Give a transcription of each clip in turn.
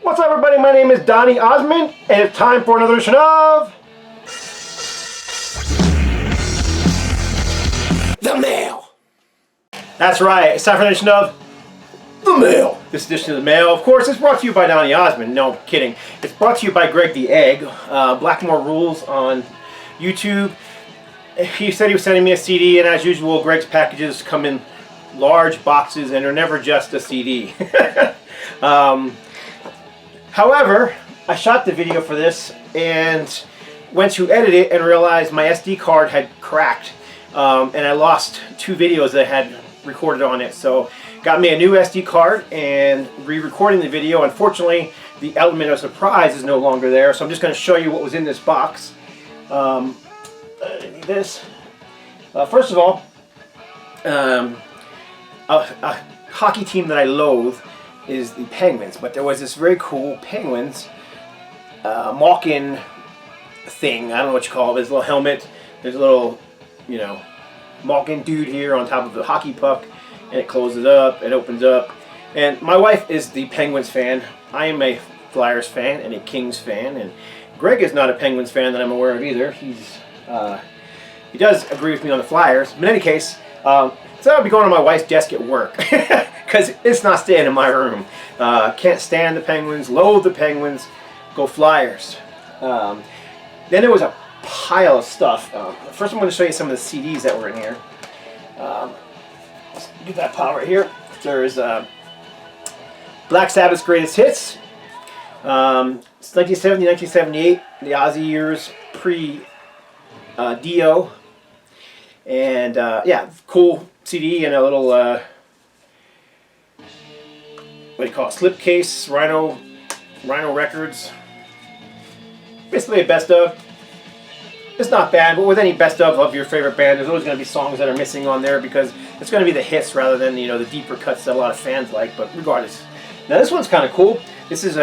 What's up, everybody? My name is Donny Osmand, and it's time for another edition of The Mail. That's right, it's time for another edition of The Mail. This edition of The Mail, of course, is brought to you by Donny Osmand. No, I'm kidding. It's brought to you by Greg the Egg, BlackmoreRules on YouTube. He said he was sending me a CD, and as usual, Greg's packages come in large boxes, and they're never just a CD. However, I shot the video for this and went to edit it and realized my SD card had cracked, and I lost 2 videos that I had recorded on it. So got me a new SD card and re-recording the video. Unfortunately, the element of surprise is no longer there, so I'm just going to show you what was in this box. I need this. First of all, a hockey team that I loathe is the Penguins, but there was this very cool Penguins Malkin thing. I don't know what you call it. There's a little helmet. There's a little, you know, Malkin dude here on top of the hockey puck, and it closes up, it opens up. And my wife is the Penguins fan. I am a Flyers fan and a Kings fan, and Greg is not a Penguins fan that I'm aware of either. He does agree with me on the Flyers. But in any case, so I'll be going to my wife's desk at work because it's not staying in my room. Can't stand the Penguins, loathe the Penguins, go Flyers. Then there was a pile of stuff. First I'm going to show you some of the CDs that were in here. Let's get that pile right here. There's Black Sabbath's Greatest Hits. It's 1970, 1978, the Ozzy years, pre-Dio. And yeah, cool CD and a little, what do you call it, slipcase, Rhino Records. Basically a best of. It's not bad, but with any best of your favorite band, there's always going to be songs that are missing on there because it's going to be the hits rather than, you know, the deeper cuts that a lot of fans like, but regardless. Now this one's kind of cool. This is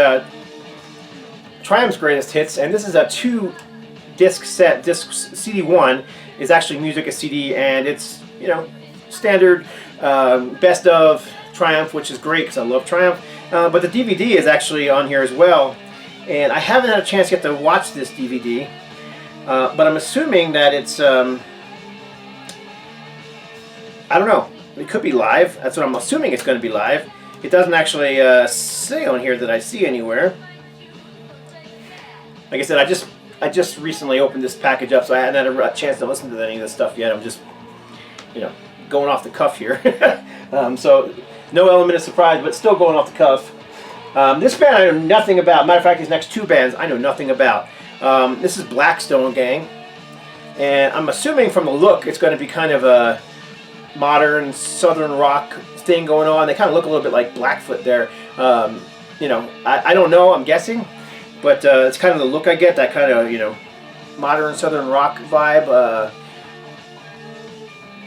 Triumph's Greatest Hits, and this is a 2-disc set. Disc CD1 is actually music, a CD, and it's, you know, standard best of Triumph, which is great because I love Triumph. But the DVD is actually on here as well, and I haven't had a chance yet to watch this DVD, but I'm assuming that it's, I don't know, it could be live. That's what I'm assuming it's going to be live. It doesn't actually say on here that I see anywhere. Like I said, I just recently opened this package up, so I hadn't had a chance to listen to any of this stuff yet. I'm just, you know, going off the cuff here. So no element of surprise, but still going off the cuff. This band I know nothing about. Matter of fact, these next 2 bands I know nothing about. This is Blackstone Gang, and I'm assuming from the look it's going to be kind of a modern southern rock thing going on. They kind of look a little bit like Blackfoot there. You know, I don't know, I'm guessing, but it's kind of the look I get, that kind of, you know, modern southern rock vibe.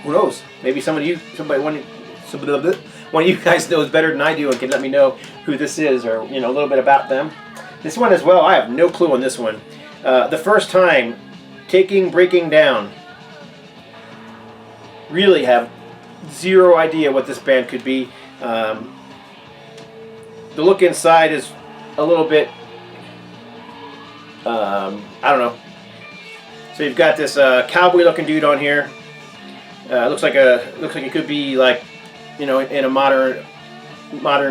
Who knows? Maybe one of you guys knows better than I do and can let me know who this is, or, you know, a little bit about them. This one as well, I have no clue on this one. The First Time, Breaking Down. Really have zero idea what this band could be. The look inside is a little bit, I don't know. So you've got this cowboy-looking dude on here. Looks like it could be like, you know, in a modern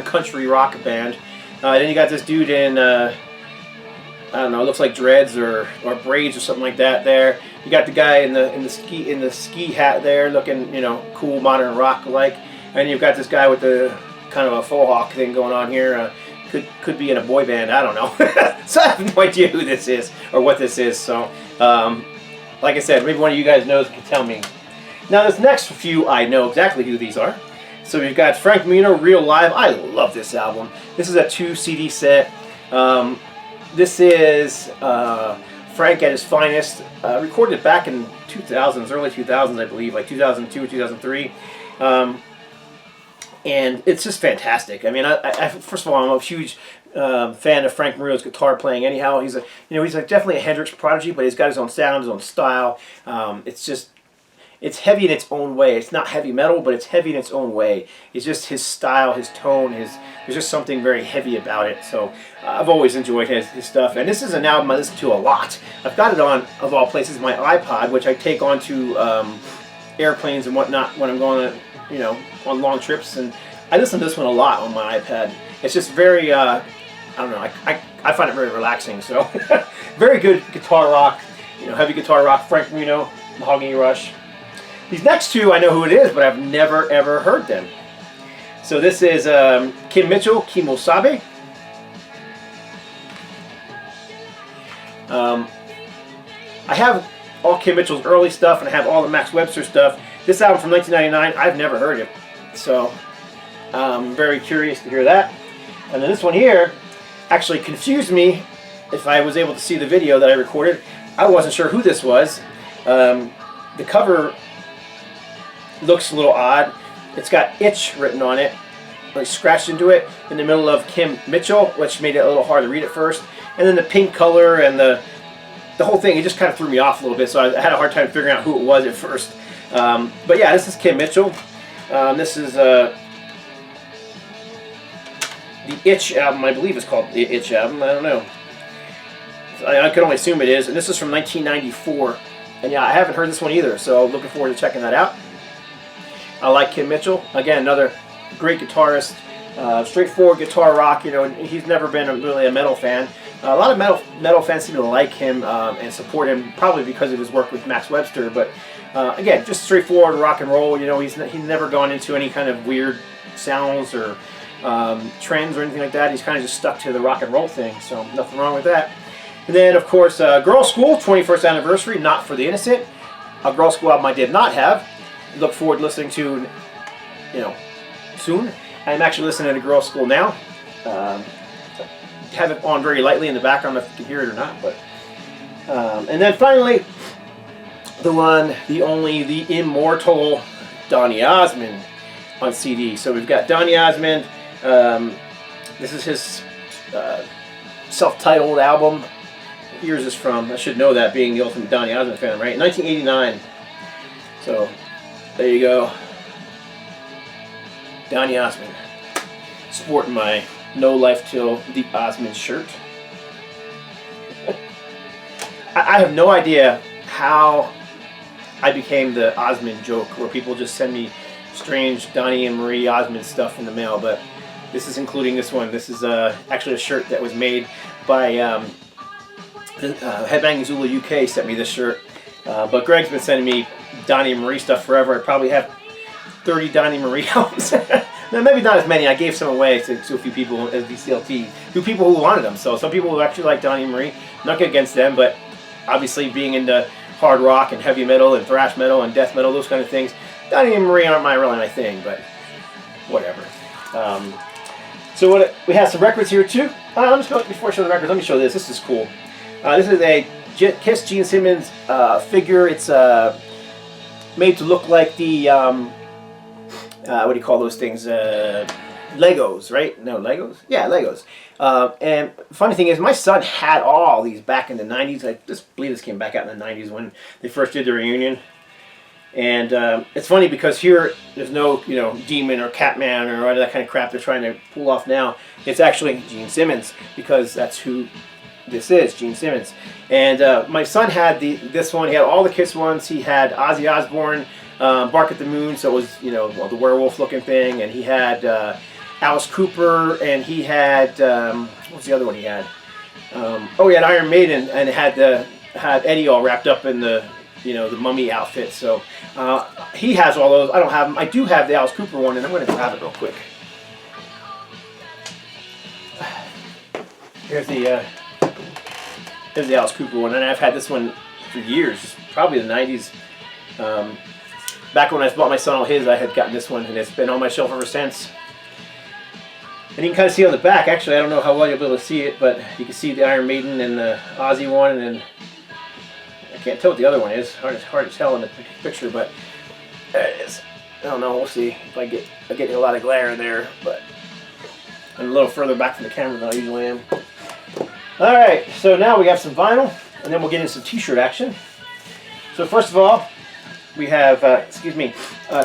country rock band. Then you got this dude in, I don't know, it looks like dreads or braids or something like that. There, you got the guy in the ski hat there, looking, you know, cool modern rock like. And you've got this guy with the kind of a faux hawk thing going on here. Could be in a boy band, I don't know. So I have no idea who this is or what this is. So, like I said, maybe one of you guys knows can tell me. Now this next few, I know exactly who these are. So we've got Frank Mino, Real Live. I love this album. This is a 2 CD set. This is Frank at his finest. Recorded back in 2000s, early 2000s, I believe, like 2002 or 2003. And it's just fantastic. I mean, first of all, I'm a huge fan of Frank Mino's guitar playing. Anyhow, he's definitely a Hendrix prodigy, but he's got his own sound, his own style. It's just it's heavy in its own way. It's not heavy metal, but it's heavy in its own way. It's just his style, his tone, there's just something very heavy about it. So I've always enjoyed his stuff. And this is an album I listen to a lot. I've got it on, of all places, my iPod, which I take onto airplanes and whatnot when I'm going on, you know, on long trips. And I listen to this one a lot on my iPad. It's just very, I don't know, I find it very relaxing. So very good guitar rock, you know, heavy guitar rock. Frank Reno, Mahogany Rush. These next two, I know who it is, but I've never ever heard them. So this is Kim Mitchell, Kimosabe. I have all Kim Mitchell's early stuff, and I have all the Max Webster stuff. This album from 1999, I've never heard it, so I'm very curious to hear that. And then this one here actually confused me. If I was able to see the video that I recorded, I wasn't sure who this was. The cover looks a little odd. It's got Itch written on it, like scratched into it, in the middle of Kim Mitchell, which made it a little hard to read at first. And then the pink color and the whole thing, it just kind of threw me off a little bit, so I had a hard time figuring out who it was at first. But yeah, this is Kim Mitchell. This is the Itch album, I believe it's called the Itch album, I don't know. I can only assume it is, and this is from 1994. And yeah, I haven't heard this one either, so looking forward to checking that out. I like Kim Mitchell. Again, another great guitarist, straightforward guitar rock. You know, he's never been really a metal fan. A lot of metal fans seem to like him and support him, probably because of his work with Max Webster. But again, just straightforward rock and roll. You know, he's never gone into any kind of weird sounds or trends or anything like that. He's kind of just stuck to the rock and roll thing, so nothing wrong with that. And then, of course, Girl School, 21st anniversary, Not for the Innocent. A Girl School album I did not have. Look forward to listening to, you know, soon. I'm actually listening to Girl School now. Have it on very lightly in the background if you can hear it or not. But and then finally, the one, the only, the immortal Donny Osmand on CD. So we've got Donny Osmand. This is his self-titled album. What year is this from? I should know that, being the ultimate Donny Osmand fan, right? 1989. So there you go. Donny Osmand. Sporting my No Life Till the Osmand shirt. I have no idea how I became the Osmand joke, where people just send me strange Donny and Marie Osmand stuff in the mail, but this is including this one. This is actually a shirt that was made by Headbanging Zulu UK sent me this shirt. But Greg's been sending me Donny and Marie stuff forever. I probably have 30 Donny and Marie albums. No, maybe not as many. I gave some away to a few people as DCLT. Few people who wanted them. So some people who actually like Donny and Marie. Not against them, but obviously being into hard rock and heavy metal and thrash metal and death metal, those kind of things, Donny and Marie aren't really my thing, but whatever. So we have some records here too. I'm just going, before I show the records, let me show this. This is cool. This is a Kiss Gene Simmons figure. It's made to look like the what do you call those things? Legos, right? No, Legos? Yeah, Legos. And funny thing is, my son had all these back in the 90s. I just believe this came back out in the 90s when they first did the reunion. And it's funny because here there's no, you know, Demon or Catman or any of that kind of crap they're trying to pull off now. It's actually Gene Simmons, because that's who this is, Gene Simmons. And my son had this one. He had all the Kiss ones. He had Ozzy Osbourne, Bark at the Moon, so it was, you know, well, the werewolf looking thing. And he had Alice Cooper, and he had what was the other one he had? Oh, he had Iron Maiden, and it had Eddie all wrapped up in the, you know, the mummy outfit. So he has all those. I don't have them. I do have the Alice Cooper one, and I'm going to grab it real quick. Here's the Alice Cooper one, and I've had this one for years, probably the 90s. Back when I bought my son all his, I had gotten this one, and it's been on my shelf ever since. And you can kind of see on the back, actually, I don't know how well you'll be able to see it, but you can see the Iron Maiden and the Ozzy one, and then I can't tell what the other one is. Hard to tell in the picture, but there it is. I don't know, we'll see if I get a lot of glare in there, but I'm a little further back from the camera than I usually am. Alright, so now we have some vinyl, and then we'll get into some t-shirt action. So first of all, we have,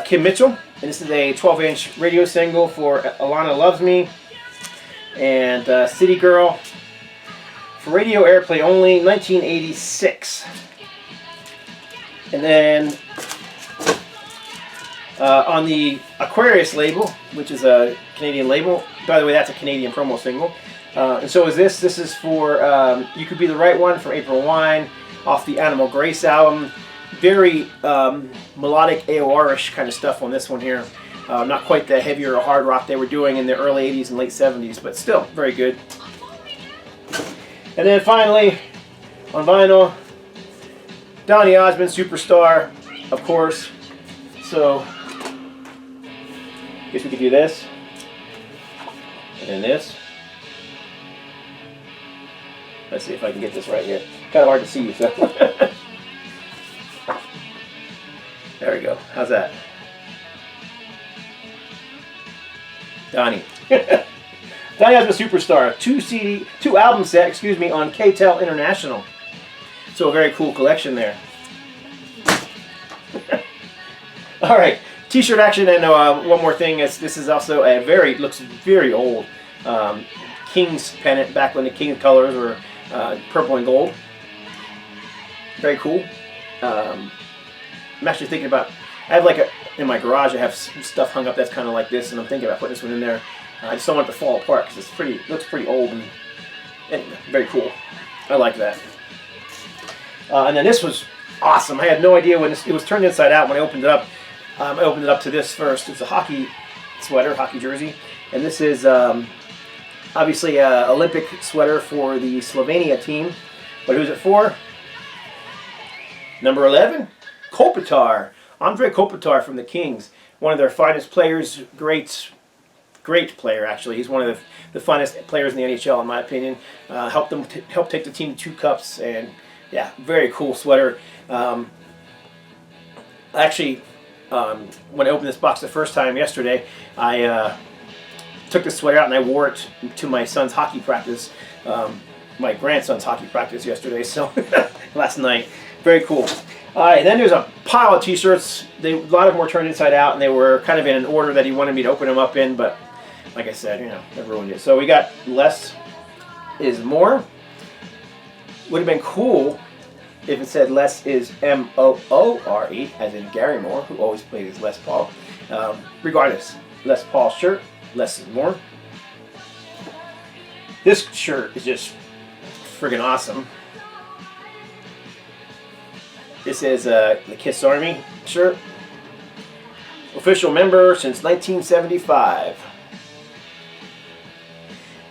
Kim Mitchell, and this is a 12-inch radio single for Alana Loves Me, and City Girl, for radio airplay only, 1986. And then on the Aquarius label, which is a Canadian label, by the way, that's a Canadian promo single, and so is this. This is for You Could Be the Right One from April Wine, off the Animal Grace album. Very melodic AOR-ish kind of stuff on this one here. Not quite the heavier hard rock they were doing in the early 80s and late 70s, but still very good. And then finally, on vinyl, Donny Osmand, Superstar, of course. So, I guess we could do this, and then this. Let's see if I can get this right here. Kind of hard to see, so. There we go. How's that? Donny. Donny Osmand Superstar. Two album set, excuse me, on K-Tel International. So a very cool collection there. All right, T-shirt action, and one more thing is this is also a looks very old King's pennant back when the King colors were purple and gold. Very cool. I'm actually thinking about, I have in my garage I have some stuff hung up that's kind of like this, and I'm thinking about putting this one in there. I just don't want it to fall apart because it looks pretty old and very cool. I like that. And then this was awesome. I had no idea when it was turned inside out when I opened it up. I opened it up to this first. It's a hockey sweater, hockey jersey, and this is obviously an Olympic sweater for the Slovenia team. But who's it for? Number 11, Kopitar. Andre Kopitar from the Kings, one of their finest players. Great player, actually. He's one of the finest players in the NHL, in my opinion. Helped take the team to 2 cups, and yeah, very cool sweater. Actually, when I opened this box the first time yesterday, I took this sweater out and I wore it to my son's hockey practice, my grandson's hockey practice yesterday, so last night. Very cool. Alright, then there's a pile of t-shirts. A lot of them were turned inside out, and they were kind of in an order that he wanted me to open them up in, but like I said, I ruined it. So we got Less is More. Would have been cool if it said Less is M-O-O-R-E, as in Gary Moore, who always played as Les Paul. Regardless, Les Paul shirt, Less is More. This shirt is just friggin' awesome. This is the Kiss Army shirt. Official member since 1975.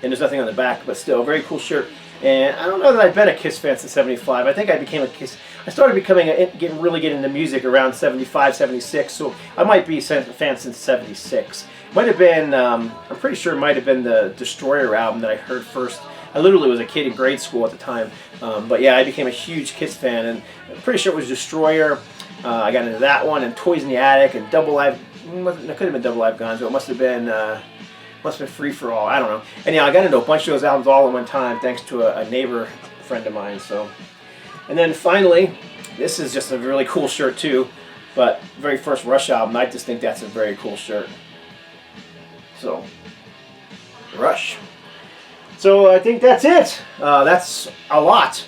And there's nothing on the back, but still, very cool shirt. And I don't know that I've been a Kiss fan since 75. I think I became a Kiss. I started really getting into music around 75, 76. So I might be a fan since 76. Might have been, I'm pretty sure it might have been the Destroyer album that I heard first. I literally was a kid in grade school at the time. But yeah, I became a huge Kiss fan, and I'm pretty sure it was Destroyer. I got into that one, and Toys in the Attic, and Double Live. It could have been Double Live Gonzo. It must have been Free for All. I don't know. And yeah, I got into a bunch of those albums all at one time, thanks to a neighbor friend of mine. So, and then finally, this is just a really cool shirt too. But very first Rush album, I just think that's a very cool shirt. So, Rush. So I think that's it. That's a lot.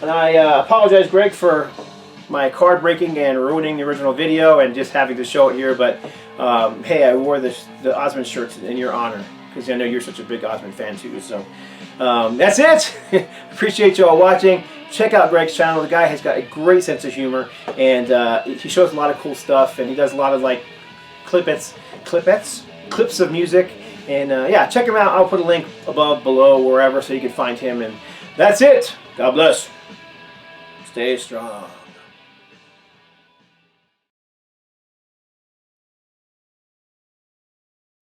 And I apologize, Greg, for my card breaking and ruining the original video and just having to show it here. But hey, I wore the Osmand shirts in your honor because I know you're such a big Osmand fan too. So that's it. Appreciate you all watching. Check out Greg's channel. The guy has got a great sense of humor, and he shows a lot of cool stuff, and he does a lot of like clips of music. And yeah, check him out. I'll put a link above, below, wherever, so you can find him. And that's it. God bless. Stay strong.